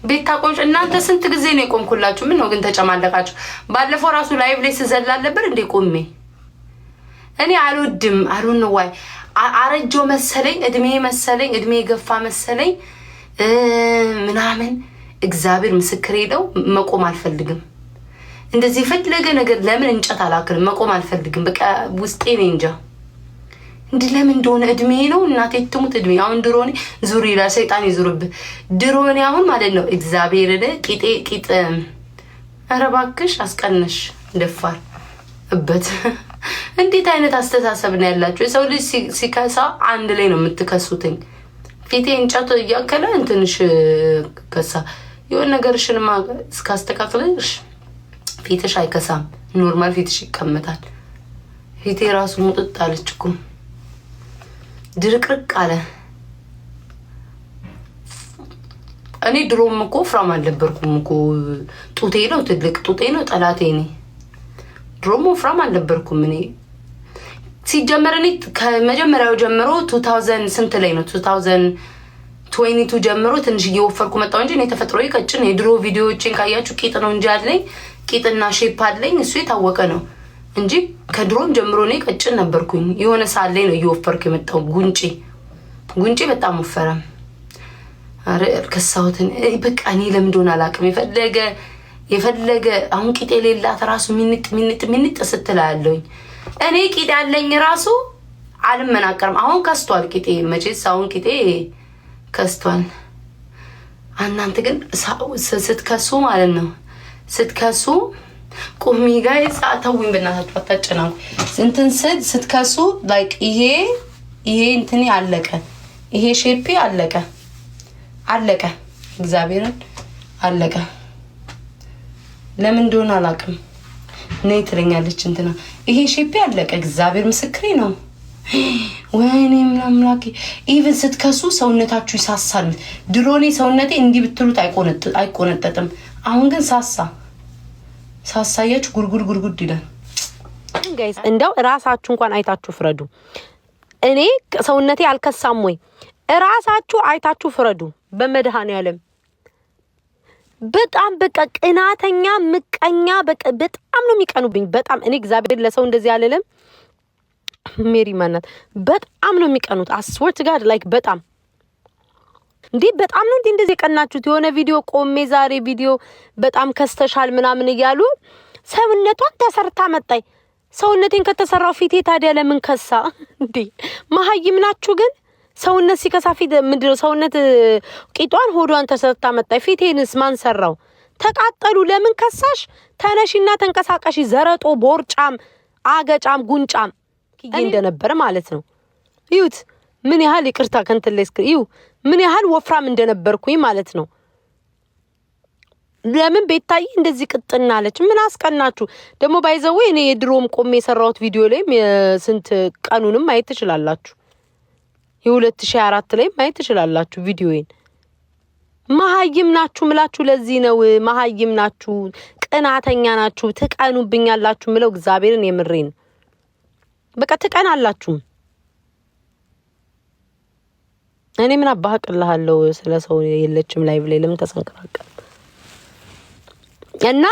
ቤት ታቆምሽ እናንተ ስንት ጊዜ ነው የቆምኩላችሁ? ምን ነው ግን ተጨማለቃችሁ? ባለፈው ራሱ ላይቭ ላይ ስዘላል ነበር እንዴ ቆሜ? እኔ አልወድም። አሩን ነው ዋይ አረጆ መሰለኝ እድሜ ገፋ መሰለኝ ምናምን እግዚአብሔር ምስክሬ ነው። መቆም አልፈልግም። እንደዚህ ፈለገ ነገር ለምን እንጨት አላክልም? መቆም አልፈልግም። በቃ ውስጤ ነው እንጃ እንዴ ለምን እንደሆነ እድሜ ነው። እናቴ ትሙት እድሜ አሁን ድሮኔ ዙሪ ለሰይጣን ይዙርብ ድሮኔ አሁን ማለት ነው እግዚአብሔርን ቂጥ ኧረ እባክሽ አስቀነሽ ደፋር እበት እንዴት አይነት አስተሳሰብ ነው ያላችሁ? የሰው ልጅ ሲከሳ አንድ ላይ ነው የምትከሱትኝ። ፊቴ እንጨት እያከለ እንትንሽ ከሳ የሆነ ነገርሽንማ እስካስተካክለሽ ፊትሽ አይከሳም። ኖርማል ፊትሽ ይቀመጣል። ፊቴ ራሱ ሙጥጥ አለች እኮ ድርቅርቅ አለ። እኔ ድሮም እኮ ፍራም አልነበርኩም እኮ ጡቴ ነው ትልቅ ጡቴ ነው ጠላቴ ነኝ። ድሮም ፍራም አልነበርኩም እኔ ሲጀመር እኔ ከመጀመሪያው ጀምሮ 2000 ስንት ላይ ነው 2022 ጀምሮ ትንሽ እየወፈርኩ መጣሁ እንጂ እኔ ተፈጥሮዬ ቀጭን። የድሮ ቪዲዮዎችን ካያችሁ ቂጥ ነው እንጂ አለኝ ቂጥና ሼፕ አለኝ እሱ የታወቀ ነው እንጂ ከድሮም ጀምሮ እኔ ቀጭን ነበርኩኝ። የሆነ ሰዓት ላይ ነው እየወፈርኩ የመጣው። ጉንጬ በጣም ወፈረ። አረ ከሳውትን በቃ እኔ ለምን እንደሆነ አላውቅም። የፈለገ አሁን ቂጥ የሌላት ራሱ ሚንጥ ስትላለኝ እኔ ቂጥ ያለኝ ራሱ አልመናቀርም። አሁን ከስቷል ቂጤ መቼስ አሁን ቂጤ ከስቷል። እናንተ ግን ስትከሱ ማለት ነው ስትከሱ ቁሚ ጋይስ አታውኝ በእናታችሁ አታጨናቁ። እንትን ስትከሱ ላይክ ይሄ እንትኔ አለቀ። ይሄ ሼፕ አለቀ እግዚአብሔርን አለቀ። ለምን እንደሆነ አላውቅም። ነይ ትለኛለች እንትና ይሄ ሼፕ አለቀ። እግዚአብሔር ምስክሬ ነው። ወይኔ አምላኬ ኢቭን ስትከሱ ሰውነታችሁ ይሳሳል። ድሮኔ ሰውነቴ እንዲህ ብትሉት አይቆነጠጥም። አሁን ግን ሳሳያችሁ ጉርጉድ ይላል። ጋይስ እንደው ራሳችሁ እንኳን አይታችሁ ፍረዱ። እኔ ሰውነቴ አልከሳም ወይ? ራሳችሁ አይታችሁ ፍረዱ። በመድኃኔዓለም በጣም በቃ ቅናተኛ ምቀኛ በጣም ነው የሚቀኑብኝ። በጣም እኔ እግዚአብሔር ለሰው እንደዚህ አልልም። ሜሪ ማናት በጣም ነው የሚቀኑት። አስወርት ጋር ላይክ በጣም ነው እንደዚህ የቀናችሁት። የሆነ ቪዲዮ ቆሜ ዛሬ ቪዲዮ በጣም ከስተሻል ምናምን እያሉ ሰውነቷን ተሰርታ መጣይ። ሰውነቴን ከተሰራው ፊቴ ታዲያ ለምን ከሳ እንዴ? መሀይም ናችሁ ግን ሰውነት ሲከሳ ፊት ምንድነው? ሰውነት ቂጧን ሆዷን ተሰርታ መጣይ። ፊቴንስ ማን ሰራው? ተቃጠሉ። ለምን ከሳሽ? ተነሽና ተንቀሳቀሽ። ዘረጦ ቦርጫም አገጫም ጉንጫም ይሄ እንደነበር ማለት ነው። ይዩት ምን ያህል ይቅርታ ከንተለስክ ይዩ ምን ያህል ወፍራም እንደነበርኩኝ ማለት ነው። ለምን ቤታይ እንደዚህ ቅጥና አለች? ምን አስቀናችሁ ደግሞ? ባይዘው እኔ የድሮም ቆሜ የሰራሁት ቪዲዮ ላይ ስንት ቀኑንም ማየት ትችላላችሁ። የ2004 ላይ ማየት ትችላላችሁ ቪዲዮዬን። መሀይም ናችሁ ምላችሁ ለዚህ ነው መሀይም ናችሁ፣ ቅናተኛ ናችሁ፣ ትቀኑብኛላችሁ ምለው እግዚአብሔርን የምሬን በቃ ትቀናላችሁ። እኔ ምን አባህቅልሃለሁ ስለ ሰው የለችም ላይቭ ላይ ለምን ተሰንከራከረ? እና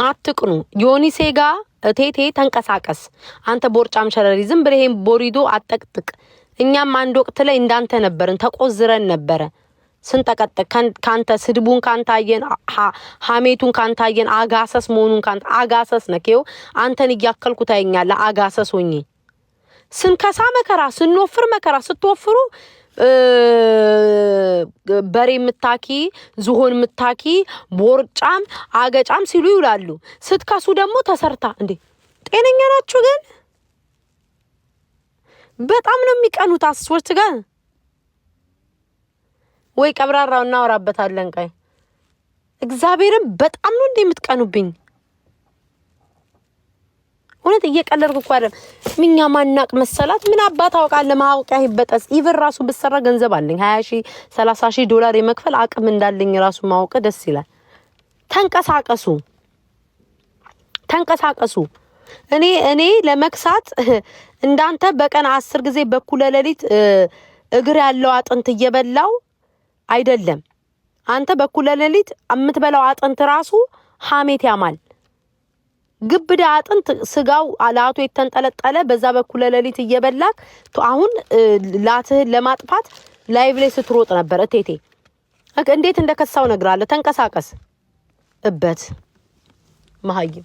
አትቅኑ። ዮኒ ሴጋ እቴቴ ተንቀሳቀስ። አንተ ቦርጫም ሸረሪ ዝም ብለህ ይሄን ቦሪዶ አጠቅጥቅ። እኛም አንድ ወቅት ላይ እንዳንተ ነበርን፣ ተቆዝረን ነበረ ስንጠቀጥቅ። ካንተ ስድቡን ካንታየን ሐሜቱን ካንታየን አጋሰስ መሆኑን ካንተ አጋሰስ ነከው አንተን እያከልኩ ታየኛለህ። አጋሰስ ሆኜ ስንከሳ መከራ፣ ስንወፍር መከራ። ስትወፍሩ በሬ ምታኪ ዝሆን ምታኪ ቦርጫም አገጫም ሲሉ ይውላሉ። ስትከሱ ደግሞ ተሰርታ እንዴ! ጤነኛ ናችሁ ግን? በጣም ነው የሚቀኑት። አስወርት ጋር ወይ ቀብራራው እናወራበታለን። ቀይ እግዚአብሔርን በጣም ነው እንደምትቀኑብኝ። እውነት እየቀለድኩ እኮ አይደለም። ምኛ ማናቅ መሰላት? ምን አባት አውቃለሁ። ማውቂያ ይበጠስ ኢቭን ራሱ ብሰራ ገንዘብ አለኝ 20,000 30,000 ዶላር የመክፈል አቅም እንዳለኝ ራሱ ማውቀ ደስ ይላል። ተንቀሳቀሱ። እኔ ለመክሳት እንዳንተ በቀን 10 ጊዜ በኩለ ሌሊት እግር ያለው አጥንት እየበላው አይደለም። አንተ በኩለ ሌሊት የምትበላው አጥንት ራሱ ሐሜት ያማል። ግብዳ አጥንት ስጋው አላቱ የተንጠለጠለ በዛ በኩለ ሌሊት እየበላክ አሁን ላትህን ለማጥፋት ላይቭ ላይ ስትሮጥ ነበር እቴቴ። እንዴት እንደከሳው ነግራለ። ተንቀሳቀስ እበት መሀይም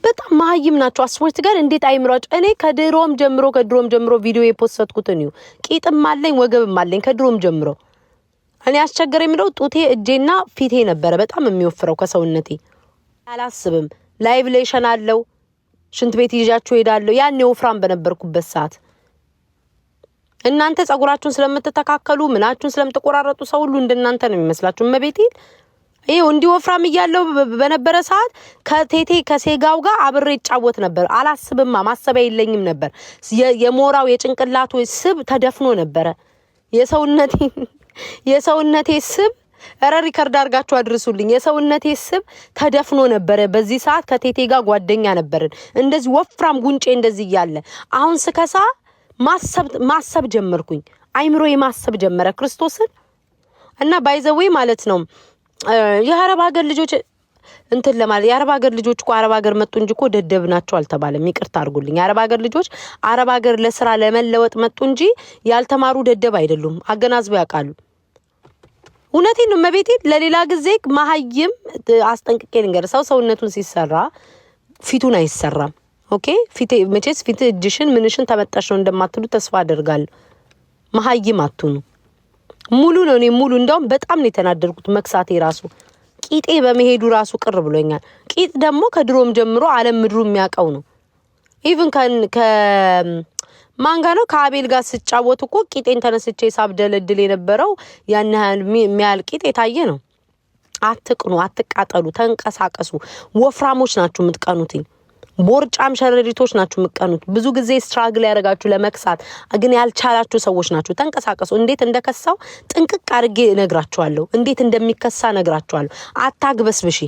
በጣም መሀይም ናቸው። አስወርት ጋር እንዴት አይምሯቸው። እኔ ከድሮም ጀምሮ ቪዲዮ የፖስትኩት ነው። ቂጥም አለኝ ወገብም አለኝ ከድሮም ጀምሮ። እኔ አስቸገረኝ የሚለው ጡቴ እጄና ፊቴ ነበረ በጣም የሚወፍረው ከሰውነቴ። አላስብም ላይቭ ላይ ሸናለው ሽንት ቤት ይዣችሁ ሄዳለሁ። ያኔ ወፍራም በነበርኩበት ሰዓት እናንተ ጸጉራችሁን ስለምትተካከሉ ምናችሁን ስለምትቆራረጡ ሰው ሁሉ እንደናንተ ነው የሚመስላችሁ። መቤቴ ይሄው እንዲህ ወፍራም እያለው በነበረ ሰዓት ከቴቴ ከሴጋው ጋር አብሬ ይጫወት ነበር። አላስብማ ማሰቢያ የለኝም ነበር። የሞራው የጭንቅላቱ ስብ ተደፍኖ ነበረ። የሰውነቴ ስብ ሪከርድ አድርጋችሁ አድርሱልኝ። የሰውነቴ ስብ ተደፍኖ ነበረ። በዚህ ሰዓት ከቴቴ ጋር ጓደኛ ነበርን። እንደዚህ ወፍራም ጉንጬ እንደዚህ እያለ አሁን ስከሳ ማሰብ ጀመርኩኝ። አይምሮዬ ማሰብ ጀመረ ክርስቶስን እና ባይዘዌ ማለት ነው። የአረብ ሀገር ልጆች እንትን ለማለት የአረብ ሀገር ልጆች እኮ አረብ ሀገር መጡ እንጂ እኮ ደደብ ናቸው አልተባለም። ይቅርታ አድርጉልኝ። የአረብ ሀገር ልጆች አረብ ሀገር ለስራ ለመለወጥ መጡ እንጂ ያልተማሩ ደደብ አይደሉም። አገናዝበው ያውቃሉ። እውነቴን ነው መቤቴ። ለሌላ ጊዜ መሀይም አስጠንቅቄ ልንገር። ሰውነቱን ሲሰራ ፊቱን አይሰራም። ኦኬ ፊት መቼስ ፊት እጅሽን ምንሽን ተመጣሽ ነው እንደማትሉ ተስፋ አደርጋለሁ። መሀይም አትሁኑ። ሙሉ ነው። እኔ ሙሉ እንደውም በጣም ነው የተናደርኩት። መክሳቴ ራሱ ቂጤ በመሄዱ ራሱ ቅር ብሎኛል። ቂጥ ደግሞ ከድሮም ጀምሮ ዓለም ምድሩ የሚያውቀው ነው። ኢቭን ማንጋ ነው ከአቤል ጋር ስጫወት እኮ ቂጤን ተነስቼ ሳብደለድል የነበረው ያን የሚያል ቂጥ የታየ ነው። አትቅኑ፣ አትቃጠሉ፣ ተንቀሳቀሱ። ወፍራሞች ናችሁ የምትቀኑትኝ። ቦርጫም ሸረሪቶች ናችሁ የምትቀኑት። ብዙ ጊዜ ስትራግል ያደርጋችሁ ለመክሳት ግን ያልቻላችሁ ሰዎች ናችሁ። ተንቀሳቀሱ። እንዴት እንደከሳው ጥንቅቅ አድርጌ እነግራችኋለሁ። እንዴት እንደሚከሳ እነግራችኋለሁ። አታግበስብሺ።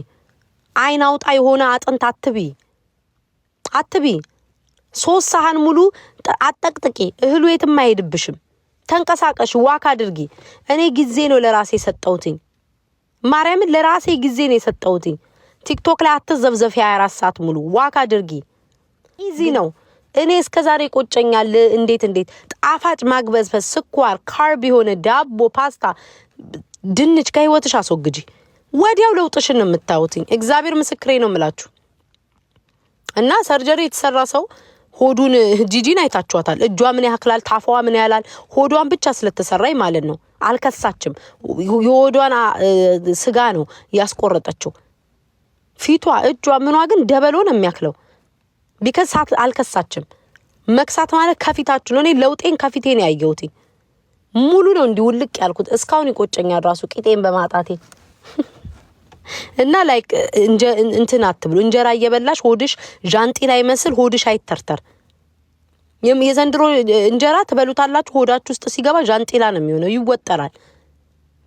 አይን አውጣ የሆነ አጥንት አትቢ። 3 ሳህን ሙሉ አጠቅጥቂ። እህሉ የትም አይሄድብሽም። ተንቀሳቀሽ፣ ዋክ አድርጊ። እኔ ጊዜ ነው ለራሴ የሰጠሁትኝ። ማርያምን ለራሴ ጊዜ ነው የሰጠሁትኝ። ቲክቶክ ላይ አትዘብዘፊ 24 ሰዓት ሙሉ ዋክ አድርጊ። ኢዚ ነው። እኔ እስከዛሬ ቆጨኛል። እንዴት ጣፋጭ ማግበዝበዝ፣ ስኳር፣ ካርብ የሆነ ዳቦ፣ ፓስታ፣ ድንች ከህይወትሽ አስወግጂ። ወዲያው ለውጥሽን ነው የምታዩትኝ። እግዚአብሔር ምስክሬ ነው የምላችሁ። እና ሰርጀሪ የተሰራ ሰው ሆዱን ጂጂን አይታችኋታል። እጇ ምን ያክላል፣ ታፋዋ ምን ያላል። ሆዷን ብቻ ስለተሰራይ ማለት ነው። አልከሳችም። የሆዷን ስጋ ነው ያስቆረጠችው። ፊቷ እጇ ምኗ ግን ደበሎ ነው የሚያክለው። ቢከስ አልከሳችም። መክሳት ማለት ከፊታችሁ ነው። እኔ ለውጤን ከፊቴ ነው ያየሁት። ሙሉ ነው እንዲውልቅ ያልኩት። እስካሁን ይቆጨኛል ራሱ ቂጤን በማጣቴ። እና ላይክ እንትን አትብሉ። እንጀራ እየበላሽ ሆድሽ ዣንጢላ ይመስል ሆድሽ አይተርተር። የዘንድሮ እንጀራ ትበሉታላችሁ፣ ሆዳችሁ ውስጥ ሲገባ ዣንጢላ ነው የሚሆነው፣ ይወጠራል።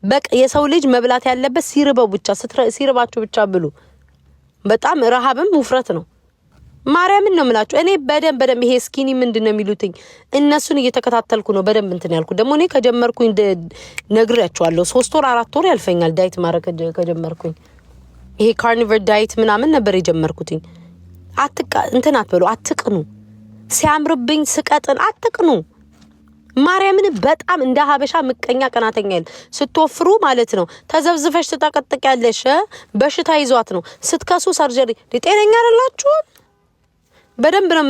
በቃ የሰው ልጅ መብላት ያለበት ሲርባችሁ ብቻ ብሉ። በጣም ረሃብም ውፍረት ነው። ማርያምን ነው የምላችሁ። እኔ በደንብ ይሄ ስኪኒ ምንድነው የሚሉትኝ እነሱን እየተከታተልኩ ነው በደንብ እንትን ያልኩ። ደግሞ እኔ ከጀመርኩኝ ነግሬያችኋለሁ 3 ወር 4 ወር ያልፈኛል ዳይት ማድረግ ከጀመርኩኝ። ይሄ ካርኒቨር ዳይት ምናምን ነበር የጀመርኩትኝ። እንትን አትበሉ፣ አትቅኑ። ሲያምርብኝ ስቀጥን አትቅኑ። ማርያምን በጣም እንደ ሀበሻ ምቀኛ ቀናተኛ ይል ስትወፍሩ ማለት ነው። ተዘብዝፈሽ ተጠቀጥቀያለሽ። በሽታ ይዟት ነው ስትከሱ ሰርጀሪ። ጤነኛ አይደላችሁ። በደንብ ነው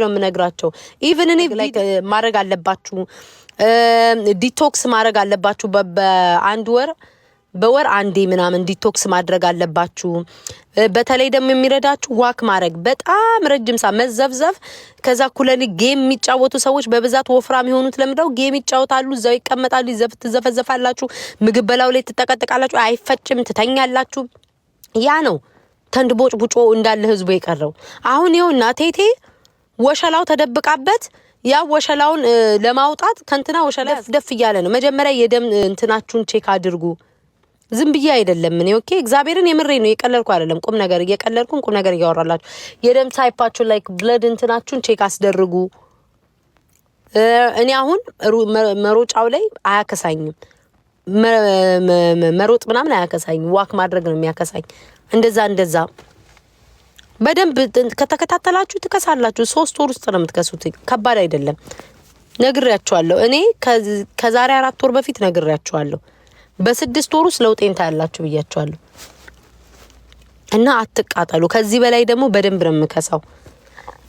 የምነግራቸው። ኢቭን እኔ ማድረግ አለባችሁ፣ ዲቶክስ ማድረግ አለባችሁ። በወር አንዴ ምናምን ዲቶክስ ማድረግ አለባችሁ። በተለይ ደግሞ የሚረዳችሁ ዋክ ማድረግ፣ በጣም ረጅም ሰዓት መዘፍዘፍ። ከዛ ኩለሊ ጌም የሚጫወቱ ሰዎች በብዛት ወፍራም የሆኑት ለምደው ጌም ይጫወታሉ፣ እዛው ይቀመጣሉ፣ ትዘፈዘፋላችሁ፣ ምግብ በላው ላይ ትጠቀጥቃላችሁ፣ አይፈጭም፣ ትተኛላችሁ። ያ ነው ተንድቦጭ ቡጮ እንዳለ ህዝቡ የቀረው። አሁን ይኸውና ቴቴ ወሸላው ተደብቃበት ያ ወሸላውን ለማውጣት ከንትና ወሸላ ደፍ እያለ ነው። መጀመሪያ የደም እንትናችሁን ቼክ አድርጉ። ዝም ብዬ አይደለም እኔ ኦኬ፣ እግዚአብሔርን የምሬ ነው፣ የቀለልኩ አይደለም። ቁም ነገር እየቀለልኩን ቁም ነገር እያወራላችሁ። የደም ታይፓችሁን ላይክ ብለድ እንትናችሁን ቼክ አስደርጉ። እኔ አሁን መሮጫው ላይ አያከሳኝም። መሮጥ ምናምን አያከሳኝ፣ ዋክ ማድረግ ነው የሚያከሳኝ። እንደዛ በደንብ ከተከታተላችሁ ትከሳላችሁ። 3 ወር ውስጥ ነው የምትከሱት። ከባድ አይደለም። ነግሬያችኋለሁ። እኔ ከዛሬ 4 ወር በፊት ነግሬያችኋለሁ። በ6 ወር ውስጥ ለውጤን ታያላችሁ ብያችኋለሁ። እና አትቃጠሉ። ከዚህ በላይ ደግሞ በደንብ ነው የምከሳው።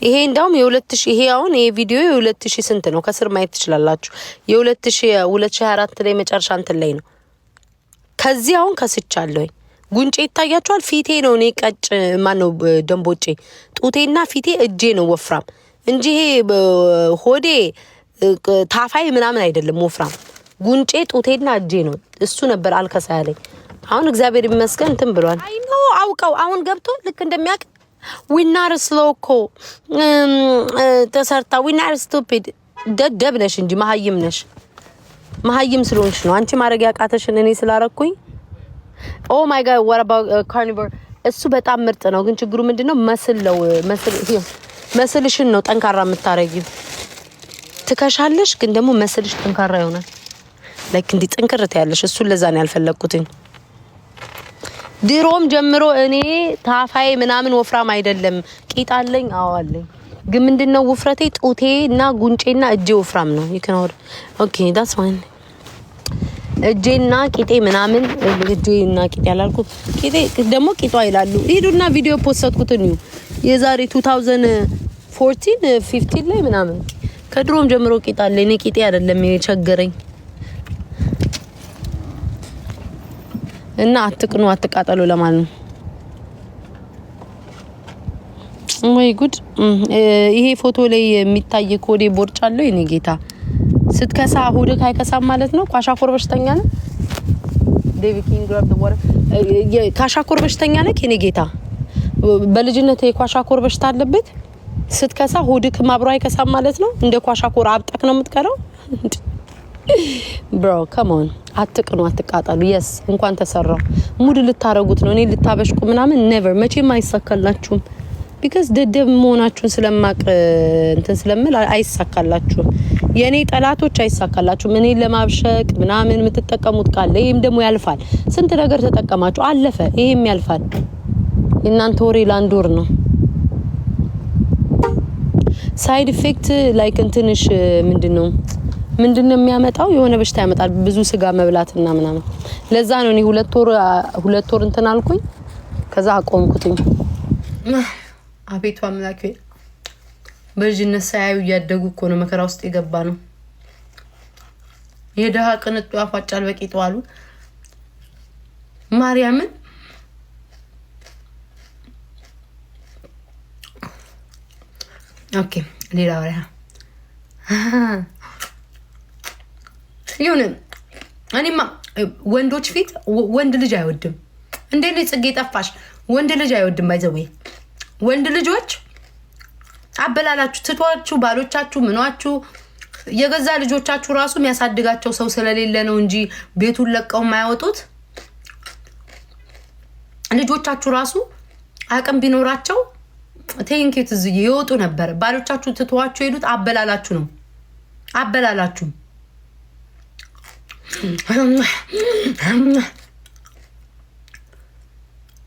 ይሄ እንዳውም የ2000 ይሄ አሁን ይሄ ቪዲዮ የ2000 ስንት ነው? ከስር ማየት ትችላላችሁ። የ2024 ላይ መጨረሻ እንትን ላይ ነው። ከዚህ አሁን ከስቻለሁ። ጉንጬ ይታያችኋል። ፊቴ ነው እኔ ማነው ደንቦጬ፣ ጡቴና ፊቴ እጄ ነው ወፍራም እንጂ ይሄ ሆዴ ታፋይ ምናምን አይደለም ወፍራም። ጉንጬ ጡቴና እጄ ነው። እሱ ነበር አልከሳ ያለኝ። አሁን እግዚአብሔር ይመስገን እንትን ብሏል። አይ ነው አውቀው አሁን ገብቶ ልክ እንደሚያውቅ ዊናር ስሎኮ ተሰርታ ዊናር ስቱፒድ ደደብ ነሽ እንጂ መሀይም ነሽ። መሀይም ስለሆንሽ ነው አንቺ ማድረግ ያቃተሽን እኔ ስላረኩኝ። ኦ ማይ ጋድ what about carnivore? እሱ በጣም ምርጥ ነው። ግን ችግሩ ምንድነው? መስልሽን ነው ጠንካራ የምታረጊው። ትከሻለሽ ግን ደግሞ መስልሽ ጠንካራ ይሆናል። ላይክ እንዲ ጥንክርት ያለሽ እሱን ለዛ ነው ያልፈለኩትኝ። ድሮም ጀምሮ እኔ ታፋይ ምናምን ወፍራም አይደለም። ቂጣለኝ አዋለኝ። ግን ምንድነው ውፍረቴ? ጡቴና ጉንጬና እጄ ወፍራም ነው። ይከናወር ኦኬ that's fine። እጄና ቂጤ ምናምን እጄና ቂጤ ያላልኩት ቂጤ ደግሞ ቂጧ ይላሉ። ሄዱና ቪዲዮ ፖስትኩት ነው የዛሬ 2014 15 ላይ ምናምን። ከድሮም ጀምሮ ቂጣለኝ። እኔ ቂጤ አይደለም የቸገረኝ። እና አትቅኑ አትቃጠሉ ለማለት ነው። ወይ ጉድ! ይሄ ፎቶ ላይ የሚታይ ኮዴ ቦርጫ አለው። የኔ ጌታ ስትከሳ ሆድ ካይከሳም ማለት ነው። ኳሻኮር በሽተኛ ነው። ዴቪድ ኪንግ ግራብ ዘ ዋተር ኳሻኮር በሽተኛ ነው። የኔ ጌታ በልጅነት የኳሻኮር በሽታ አለበት። ስትከሳ ሆድክ ማብሮ አይከሳም ማለት ነው። እንደ ኳሻኮር አብጠክ ነው የምትቀረው። ብሮ ካም ኦን አትቅኑ አትቃጠሉ። የስ እንኳን ተሰራው ሙድ ልታረጉት ነው። እኔ ልታበሽቁ ምናምን ኔቨር መቼም አይሳካላችሁም። ቢካዝ ደደብ መሆናችሁን ስለማቅ እንትን ስለምል አይሳካላችሁም። የኔ ጠላቶች አይሳካላችሁም። እኔ ለማብሸቅ ምናምን የምትጠቀሙት ቃል ይሄም ደግሞ ያልፋል። ስንት ነገር ተጠቀማችሁ አለፈ። ይሄም ያልፋል። እናንተ ወሬ ላንዶር ነው። ሳይድ ኢፌክት ላይክ እንትንሽ ምንድነው የሚያመጣው? የሆነ በሽታ ያመጣል። ብዙ ስጋ መብላትና ምናምን። ለዛ ነው እኔ 2 ወር እንትን አልኩኝ። ከዛ አቆምኩትኝ። አቤቱ አምላኬ በልጅነት ሳያዩ እያደጉ እኮ ነው መከራ ውስጥ የገባ ነው። የደሃ ቅንጡ ያፋጫል በቂጡ አሉ ማርያምን። ኦኬ ሌላ ወሬ ይሁን። እኔማ ወንዶች ፊት ወንድ ልጅ አይወድም። እንዴት ነው ጽጌ ጠፋሽ? ወንድ ልጅ አይወድም። ባይዘው ወንድ ልጆች አበላላችሁ ትቷችሁ ባሎቻችሁ ምኗችሁ የገዛ ልጆቻችሁ ራሱ የሚያሳድጋቸው ሰው ስለሌለ ነው እንጂ ቤቱን ለቀው የማያወጡት። ልጆቻችሁ ራሱ አቅም ቢኖራቸው ቴንኪት እዚህ ይወጡ ነበር። ባሎቻችሁ ትቷችሁ ሄዱት። አበላላችሁ ነው አበላላችሁ።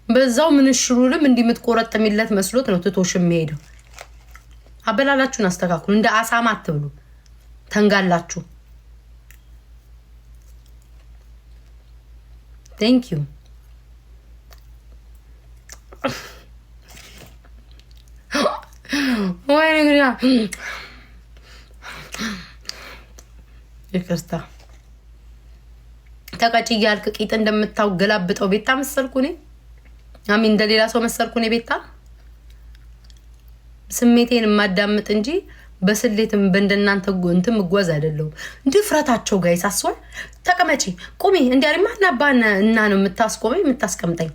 በዛው ምን ሽሩልም እንዲምትቆረጥሚለት መስሎት ነው ትቶሽ የሚሄደው። አበላላችሁን አስተካክሉ። እንደ አሳማ አትብሉ። ተንጋላችሁ። ቴንክ ዩ ወይ ንግሪያ ይከስታ ተቀጭ ያልክ ቂጥ እንደምታውገላብጠው ቤታ መሰልኩ እኔ። አሚን እንደሌላ ሰው መሰልኩ እኔ ቤታ። ስሜቴን ማዳምጥ እንጂ በስሌትም በእንደናንተ እንትን ምጓዝ አይደለም። ድፍረታቸው ጋይስ አስወል ተቀመጪ ቁሚ እንዲያሪማ ናባና እና ነው የምታስቆመኝ የምታስቀምጠኝ።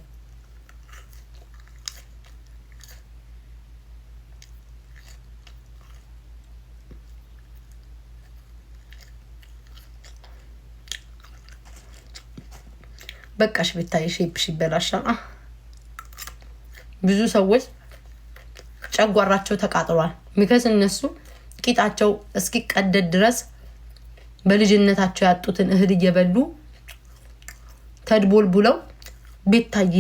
በቃሽ ቤታዬ ሼፕሽ ይበላሻል። ብዙ ሰዎች ጨጓራቸው ተቃጥሏል። ምክንያት እነሱ ቂጣቸው እስኪቀደድ ድረስ በልጅነታቸው ያጡትን እህል እየበሉ ተድቦልቡለው ቤታዬ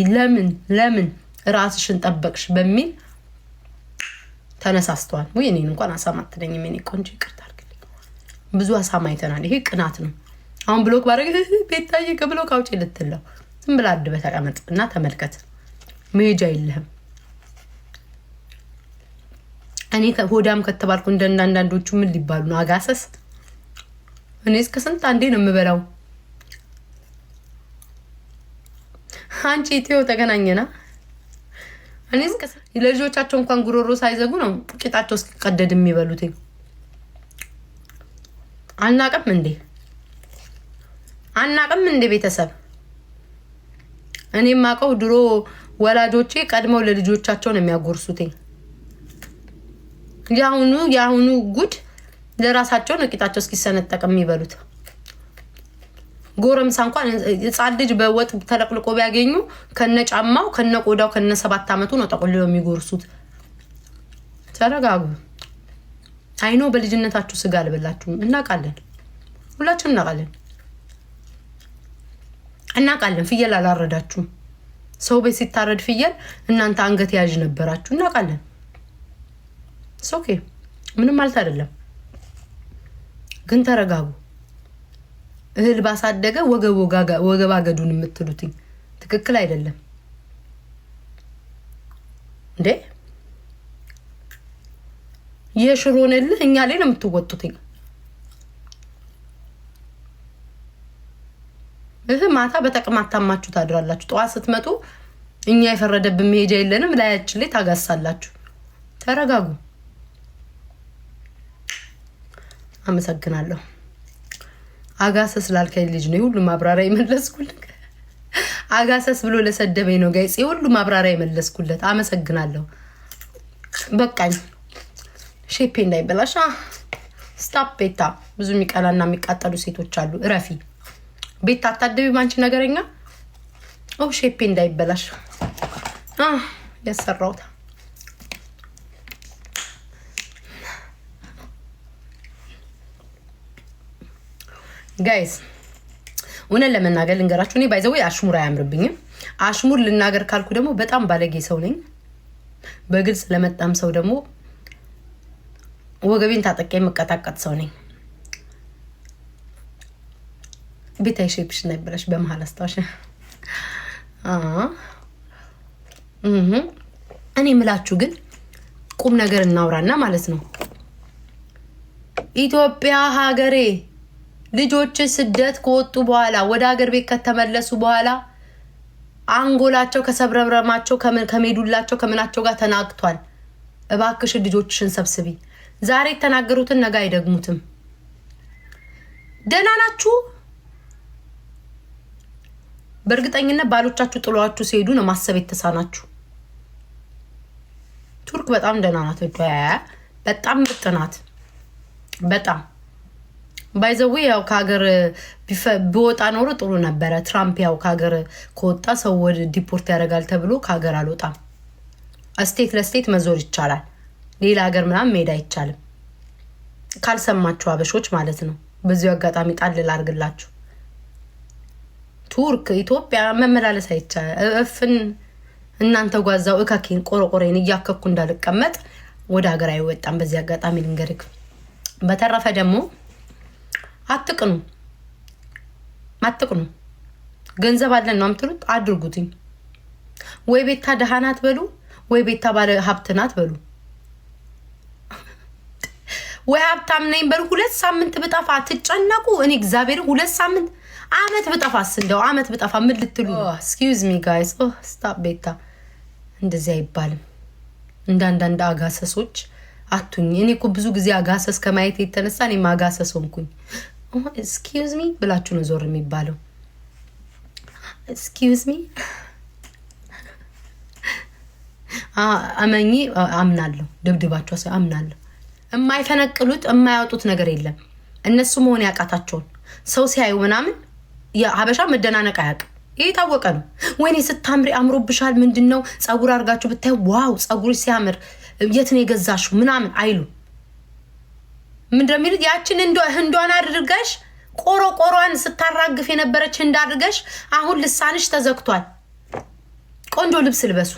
ለምን ራስሽን ጠበቅሽ በሚል ተነሳስተዋል። ወይ እኔን እንኳን አሳማ አትለኝም የኔ ቆንጆ ይቅርታ አድርግልኝ። ብዙ አሳማ አይተናል። ይሄ ቅናት ነው። አሁን ብሎክ ባረግ ቤታዬ ከብሎክ አውጪ ልትለው ዝም ብላ አድበህ ተቀመጥ እና ተመልከት። መሄጃ የለህም። እኔ ሆዳም ከተባልኩ እንደናንዳንዶቹ ምን ሊባሉ ነው? አጋሰስ እኔ እስከ ስንት አንዴ ነው የምበላው። አንቺ ኢትዮ ተገናኘና እኔ እስከ ለልጆቻቸው እንኳን ጉሮሮ ሳይዘጉ ነው ቂጣቸው እስኪቀደድ የሚበሉት። አናቅም እንዴ ቤተሰብ? እኔ ማቀው ድሮ ወላጆቼ ቀድመው ለልጆቻቸው ነው የሚያጎርሱት። ያሁኑ ጉድ ለራሳቸው ነው ቂጣቸው እስኪሰነጠቅ የሚበሉት። ጎረምሳ እንኳን ህፃን ልጅ በወጥ ተለቅልቆ ቢያገኙ ከነጫማው ከነቆዳው ከነ7 አመቱ ነው ጠቆልለው የሚጎርሱት። ተረጋጉ። አይኖ በልጅነታችሁ ስጋ አልበላችሁም። እናውቃለን፣ ሁላችንም እናውቃለን። ፍየል አላረዳችሁም። ሰው ቤት ሲታረድ ፍየል እናንተ አንገት ያዥ ነበራችሁ። እናውቃለን። ኦኬ፣ ምንም ማለት አይደለም። ግን ተረጋጉ። እህል ባሳደገ ወገብ አገዱን የምትሉት ትክክል አይደለም እንዴ? የሽሮንልህ እኛ ላይ ነው የምትወጡት። ማታ በተቅማጥ ታማችሁ ታድራላችሁ። ጠዋት ስትመጡ እኛ የፈረደብን መሄጃ የለንም፣ ላያችን ላይ ታጋሳላችሁ። ተረጋጉ። አመሰግናለሁ። አጋሰስ ላልከኝ ልጅ ነው ሁሉ ማብራሪያ የመለስኩልህ። አጋሰስ ብሎ ለሰደበኝ ነው ጋይስ ሁሉ ማብራሪያ የመለስኩለት። አመሰግናለሁ። በቃኝ። ሼፔ እንዳይበላሽ። ስታፕ ቤታ። ብዙ የሚቀላና የሚቃጠሉ ሴቶች አሉ። እረፊ ቤታ። አታደቢ ባንቺ ነገረኛ። ሼፔ እንዳይበላሽ ያሰራውታ ጋይስ። እውነት ለመናገር ልንገራችሁ፣ እኔ ባይዘው አሽሙር አያምርብኝም። አሽሙር ልናገር ካልኩ ደግሞ በጣም ባለጌ ሰው ነኝ። በግልጽ ለመጣም ሰው ደግሞ ወገቤን ታጠቄ የምቀጣቀጥ ሰው ነኝ። ቤታይ ሼፕሽ ነበረሽ በመሃል አስታውሽ። እኔ ምላችሁ ግን ቁም ነገር እናውራና ማለት ነው። ኢትዮጵያ ሀገሬ ልጆች ስደት ከወጡ በኋላ ወደ ሀገር ቤት ከተመለሱ በኋላ አንጎላቸው ከሰብረብረማቸው ከሜዱላቸው ከምናቸው ጋር ተናግቷል። እባክሽን ልጆችሽን ሰብስቢ። ዛሬ የተናገሩትን ነገ አይደግሙትም። ደህና ናችሁ? በእርግጠኝነት ባሎቻችሁ ጥሏችሁ ሲሄዱ ነው ማሰብ የተሳናችሁ። ቱርክ በጣም ደህና ናት። በጣም ምርጥ ናት። በጣም ባይዘው ያው ከሀገር ቢወጣ ኖሮ ጥሩ ነበረ። ትራምፕ ያው ከሀገር ከወጣ ሰው ወደ ዲፖርት ያደርጋል ተብሎ ከሀገር አልወጣም። ስቴት ለስቴት መዞር ይቻላል። ሌላ ሀገር ምናምን መሄድ አይቻልም። ካልሰማችሁ አበሾች ማለት ነው። በዚሁ አጋጣሚ ጣል ላድርግላችሁ። ቱርክ ኢትዮጵያ መመላለስ አይቻልም። እፍን እናንተ ጓዛው እካኬን ቆረቆሬን እያከኩ እንዳልቀመጥ ወደ ሀገር አይወጣም። በዚህ አጋጣሚ ልንገርክ። በተረፈ ደግሞ አትቅኑ። ገንዘብ አለን ነው የምትሉት፣ አድርጉትኝ። ወይ ቤታ ደሃ ናት በሉ፣ ወይ ቤታ ባለ ሀብት ናት በሉ፣ ወይ ሀብታም ነኝ በሉ። 2 ሳምንት ብጠፋ አትጨነቁ። እኔ እግዚአብሔር 2 ሳምንት አመት ብጠፋስ እንደው አመት ብጠፋ ምን ልትሉ? ኤክስኪውዝ ሚ ጋይስ። ስታፕ ቤታ። እንደዚህ አይባልም። እንዳንዳንድ አጋሰሶች አቱኝ። እኔ እኮ ብዙ ጊዜ አጋሰስ ከማየት የተነሳ እኔ ማጋሰስ ሆንኩኝ። ኤክስኪውዝ ሚ ብላችሁ ነው ዞር የሚባለው። ኤክስኪውዝ ሚ አመኚ አምናለሁ። ድብድባቸው አምናለሁ። የማይፈነቅሉት የማያወጡት ነገር የለም። እነሱ መሆን ያቃታቸውን ሰው ሲያዩ ምናምን የሀበሻ መደናነቅ አያውቅም። ይሄ የታወቀ ነው። ወይኔ ስታምሪ አምሮብሻል፣ ምንድነው ጸጉር አድርጋችሁ ብታይ ዋው ጸጉር ሲያምር የት ነው የገዛሽው ምናምን አይሉ። ምንድነው የሚሉት? ያችን ህንዷን አድርጋሽ ቆሮቆሯን ስታራግፍ የነበረች እንዳድርገሽ አሁን ልሳንሽ ተዘግቷል። ቆንጆ ልብስ ልበሱ።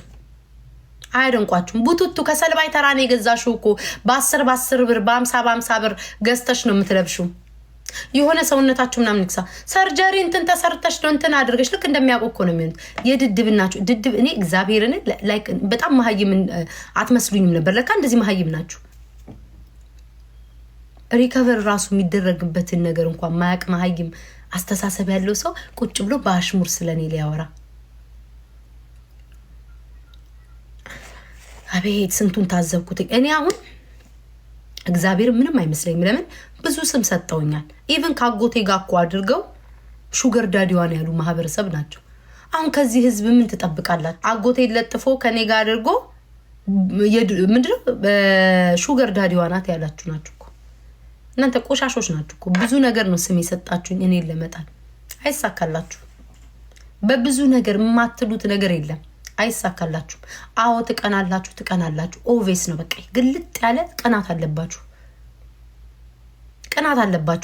አይደንቋችሁም? ቡቱቱ ከሰልባይ ተራኔ የገዛሽው እኮ በ10 ብር በ50 ብር ገዝተሽ ነው የምትለብሽው። የሆነ ሰውነታችሁ ምናምን ንክሳ ሰርጀሪ እንትን ተሰርተሽ ነው እንትን አድርገሽ ልክ እንደሚያውቁ እኮ ነው የሚሆኑት። የድድብናችሁ ድድብ እኔ እግዚአብሔርን ላይክ በጣም መሀይም አትመስሉኝም ነበር። ለካ እንደዚህ መሀይም ናችሁ። ሪከቨር ራሱ የሚደረግበትን ነገር እንኳን ማያቅ መሀይም አስተሳሰብ ያለው ሰው ቁጭ ብሎ በአሽሙር ስለኔ ሊያወራ አቤት ስንቱን ታዘብኩት። እኔ አሁን እግዚአብሔር ምንም አይመስለኝም። ለምን ብዙ ስም ሰጠውኛል። ኢቭን ካጎቴ ጋር እኮ አድርገው ሹገር ዳዲዋን ያሉ ማህበረሰብ ናቸው። አሁን ከዚህ ህዝብ ምን ትጠብቃላችሁ? አጎቴ ለጥፎ ከኔ ጋር አድርጎ ምንድነው ሹገር ዳዲዋናት ያላችሁ ናችሁ እኮ እናንተ ቆሻሾች ናችሁ እኮ። ብዙ ነገር ነው ስም የሰጣችሁኝ እኔን ለመጣል። አይሳካላችሁ። በብዙ ነገር የማትሉት ነገር የለም። አይሳካላችሁም። አዎ ትቀናላችሁ። ኦቬስ ነው በቃ ግልጥ ያለ ቅናት አለባችሁ።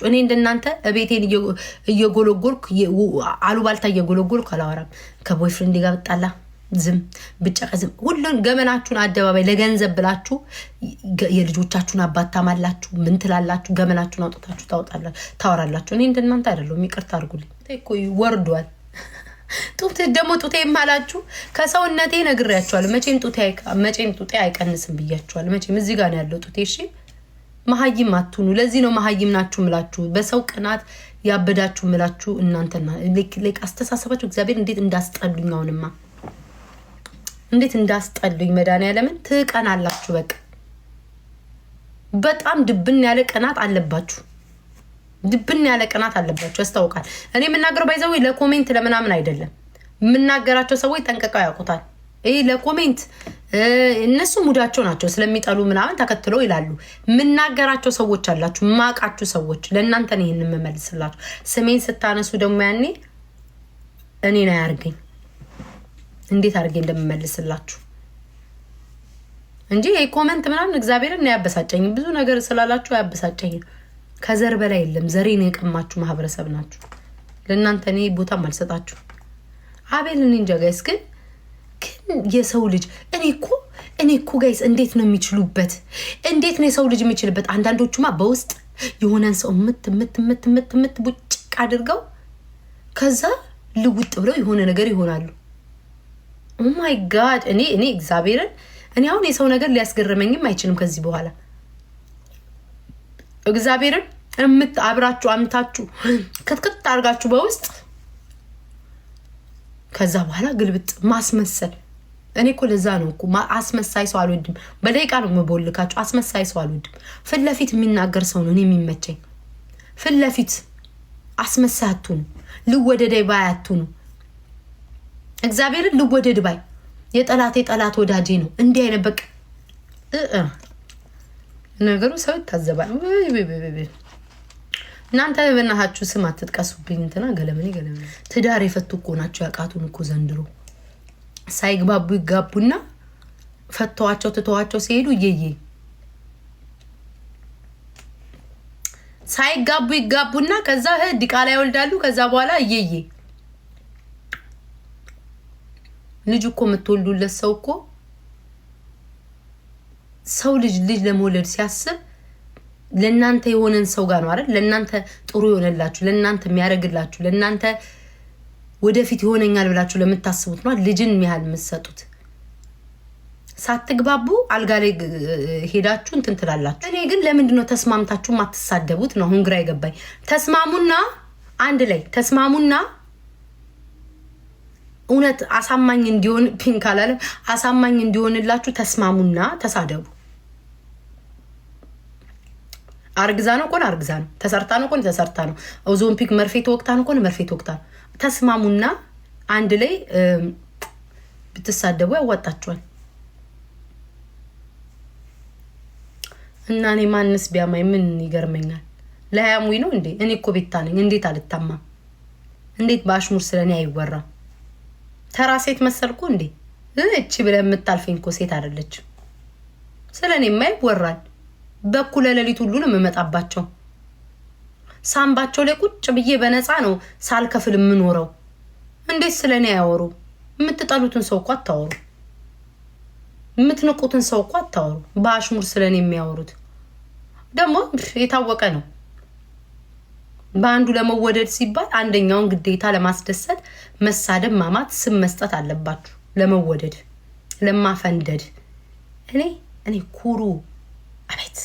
እኔ እንደናንተ ቤቴን እየጎለጎልኩ አሉባልታ እየጎለጎልኩ አላወራም። ከቦይፍሬንድ ጋር ብጣላ ዝም ብጨቀ ዝም። ሁሉን ገመናችሁን አደባባይ ለገንዘብ ብላችሁ የልጆቻችሁን አባት ታማላችሁ። ምን ትላላችሁ? ገመናችሁን አውጥታችሁ ታወራላችሁ። እኔ እንደናንተ አይደለሁም። ይቅርታ አድርጉልኝ እኮ ወርዷል። ጡት ደግሞ ጡቴ ማላችሁ ከሰውነቴ ነግሬያችኋለሁ። መቼም ጡቴ አይቀንስም ብያችኋለሁ። መቼም እዚህ ጋር ነው ያለው ጡቴ። እሺ መሀይም አትሁኑ። ለዚህ ነው መሀይም ናችሁ ምላችሁ በሰው ቅናት ያበዳችሁ ምላችሁ እናንተና ሌክ አስተሳሰባችሁ እግዚአብሔር እንዴት እንዳስጠሉኝ። አሁንማ እንዴት እንዳስጠሉኝ መድኃኒዓለምን ትቀናላችሁ። በቃ በጣም ድብን ያለ ቅናት አለባችሁ። ያስታውቃል። እኔ የምናገረው ባይዘው ለኮሜንት ለምናምን አይደለም። የምናገራቸው ሰዎች ጠንቀቀው ያውቁታል። ይሄ ለኮሜንት እነሱ ሙዳቸው ናቸው ስለሚጠሉ ምናምን ተከትለው ይላሉ። የምናገራቸው ሰዎች አላችሁ፣ ማቃችሁ ሰዎች ለእናንተ ነው ይሄን የምመልስላችሁ። ስሜን ስታነሱ ደግሞ ያኔ እኔን አያርገኝ እንዴት አድርጌ እንደምመልስላችሁ እንጂ ይሄ ኮሜንት ምናምን እግዚአብሔርን ያበሳጨኝ ብዙ ነገር ስላላችሁ ያበሳጨኝ። ከዘር በላይ የለም። ዘሬን የቀማችሁ ማህበረሰብ ናችሁ። ለእናንተ እኔ ቦታም አልሰጣችሁ። አቤልን እንጃ ጋይስ። ግን የሰው ልጅ እኔ እኮ ጋይስ እንዴት ነው የሚችሉበት? እንዴት ነው የሰው ልጅ የሚችልበት? አንዳንዶቹማ በውስጥ የሆነን ሰው ምት ቡጭቅ አድርገው ከዛ ልውጥ ብለው የሆነ ነገር ይሆናሉ። ኦ ማይ ጋድ። እኔ እግዚአብሔርን እኔ አሁን የሰው ነገር ሊያስገርመኝም አይችልም ከዚህ በኋላ እግዚአብሔርን አብራችሁ አምታችሁ ክትክት አድርጋችሁ በውስጥ ከዛ በኋላ ግልብጥ ማስመሰል። እኔ እኮ ለዛ ነው እኮ አስመሳይ ሰው አልወድም። በደቂቃ ነው የምቦልካችሁ። አስመሳይ ሰው አልወድም። ፊት ለፊት የሚናገር ሰው ነው እኔ የሚመቸኝ። ፊት ለፊት አስመሳይ አትሁኑ። ልወደደይ ባይ አትሁኑ። እግዚአብሔርን ልወደድ ባይ የጠላቴ ጠላት ወዳጄ ነው። እንዲህ አይነት በቃ ነገሩ ሰው ይታዘባል። እናንተ በእናታችሁ ስም አትጥቀሱብኝ። እንትና ገለመኔ ትዳር የፈቱ እኮ ናቸው ያቃቱን እኮ ዘንድሮ። ሳይግባቡ ይጋቡና ፈተዋቸው ትተዋቸው ሲሄዱ ሳይጋቡ ይጋቡና ከዛ ዲቃላ ይወልዳሉ። ከዛ በኋላ ልጅ እኮ የምትወልዱለት ሰው እኮ ሰው ልጅ ለመውለድ ሲያስብ ለእናንተ የሆነን ሰው ጋር ነው አይደል? ለእናንተ ጥሩ ይሆነላችሁ፣ ለእናንተ የሚያደርግላችሁ፣ ለእናንተ ወደፊት ይሆነኛል ብላችሁ ለምታስቡት ነው ልጅን የሚያህል የምትሰጡት። ሳትግባቡ አልጋ ላይ ሄዳችሁ እንትን ትላላችሁ። እኔ ግን ለምንድነው ተስማምታችሁ ማትሳደቡት ነው አሁን ግራ ይገባኝ። ተስማሙና አንድ ላይ ተስማሙና እውነት አሳማኝ እንዲሆን ፒንክ አላለ አሳማኝ እንዲሆንላችሁ ተስማሙና ተሳደቡ። አርግዛ ነው ቆን አርግዛ ነው፣ ተሰርታ ነው ቆን ተሰርታ ነው፣ ኦዞምፒክ መርፌ ተወቅታ ነው ቆን መርፌ ተወቅታ። ተስማሙና አንድ ላይ ብትሳደቡ ያዋጣችኋል። እና እኔ ማንስ ቢያማኝ ምን ይገርመኛል? ለያሙይ ነው እንዴ? እኔ እኮ ቤታ ነኝ። እንዴት አልታማም? እንዴት ባሽሙር ስለኔ አይወራም? ተራ ሴት መሰልኩ እንዴ? እቺ ብለ የምታልፈኝ እኮ ሴት አይደለች። ስለኔ የማይወራል። በኩለ ሌሊት ሁሉ ነው የምመጣባቸው። ሳምባቸው ላይ ቁጭ ብዬ በነፃ ነው ሳልከፍል የምኖረው። እንዴት ስለኔ ያወሩ? የምትጠሉትን ሰው እኮ አታወሩ። የምትንቁትን ሰው እኮ አታወሩ። በአሽሙር ስለኔ የሚያወሩት ደግሞ የታወቀ ነው። በአንዱ ለመወደድ ሲባል አንደኛውን ግዴታ ለማስደሰት መሳደብ፣ ማማት፣ ስም መስጠት አለባችሁ። ለመወደድ ለማፈንደድ እኔ ኩሩ አቤት